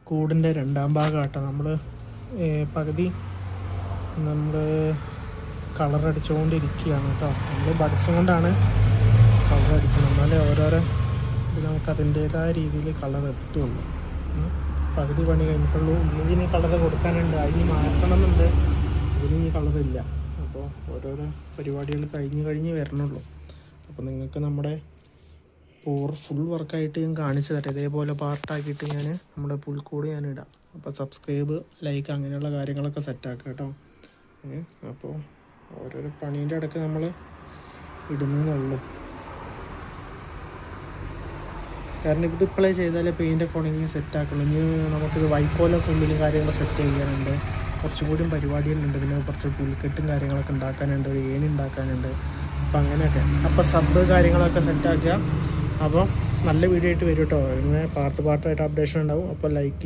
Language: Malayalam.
കൂടിൻ്റെ രണ്ടാം ഭാഗമാട്ടോ. നമ്മൾ പകുതി നമ്മൾ കളറടിച്ചുകൊണ്ടിരിക്കുകയാണ് കേട്ടോ. നമ്മൾ ബഡ്സും കൊണ്ടാണ് കളറടിക്കുന്നത്. എന്നാലേ ഓരോരോ ഇത് നമുക്ക് അതിൻ്റേതായ രീതിയിൽ കളർ എത്തുള്ളൂ. പകുതി പണി കഴിഞ്ഞിട്ടുള്ളൂ. ഇതിന് കളർ കൊടുക്കാനുണ്ട്, അതിന് മാറ്റണമെന്നുണ്ട്. ഇതിന് കളറില്ല. അപ്പോൾ ഓരോരോ പരിപാടികൾ കഴിഞ്ഞ് വരണുള്ളൂ. അപ്പോൾ നിങ്ങൾക്ക് നമ്മുടെ ഫുൾ വർക്കായിട്ട് ഞാൻ കാണിച്ചു തരാം. ഇതേപോലെ പാർട്ടാക്കിയിട്ട് ഞാൻ നമ്മുടെ പുൽക്കൂട് ഞാൻ ഇടാം. അപ്പോൾ സബ്സ്ക്രൈബ്, ലൈക്ക് അങ്ങനെയുള്ള കാര്യങ്ങളൊക്കെ സെറ്റാക്കുക കേട്ടോ. അപ്പോൾ ഓരോരോ പണീൻ്റെ ഇടയ്ക്ക് നമ്മൾ ഇടുന്നുള്ളൂ. കാരണം ഇത് ഇപ്പോഴേ ചെയ്താലേ പെയിൻ്റൊക്കെ ഉണങ്ങി സെറ്റാക്കുള്ളൂ. ഇനി നമുക്കിത് വൈക്കോലൊക്കെ ഉള്ളിലും കാര്യങ്ങൾ സെറ്റ് ചെയ്യാനുണ്ട്. കുറച്ചുകൂടി പരിപാടികളുണ്ട്. പിന്നെ കുറച്ച് പുൽക്കെട്ടും കാര്യങ്ങളൊക്കെ ഉണ്ടാക്കാനുണ്ട്, ഒരു ഏണി ഉണ്ടാക്കാനുണ്ട്. അപ്പോൾ അങ്ങനെയൊക്കെ. അപ്പോൾ സബ് കാര്യങ്ങളൊക്കെ സെറ്റാക്കുക. അപ്പോൾ നല്ല വീഡിയോ ആയിട്ട് വരും കേട്ടോ. ഇങ്ങനെ പാർട്ടായിട്ട് അപ്ഡേഷൻ ഉണ്ടാവും. അപ്പോൾ ലൈക്ക്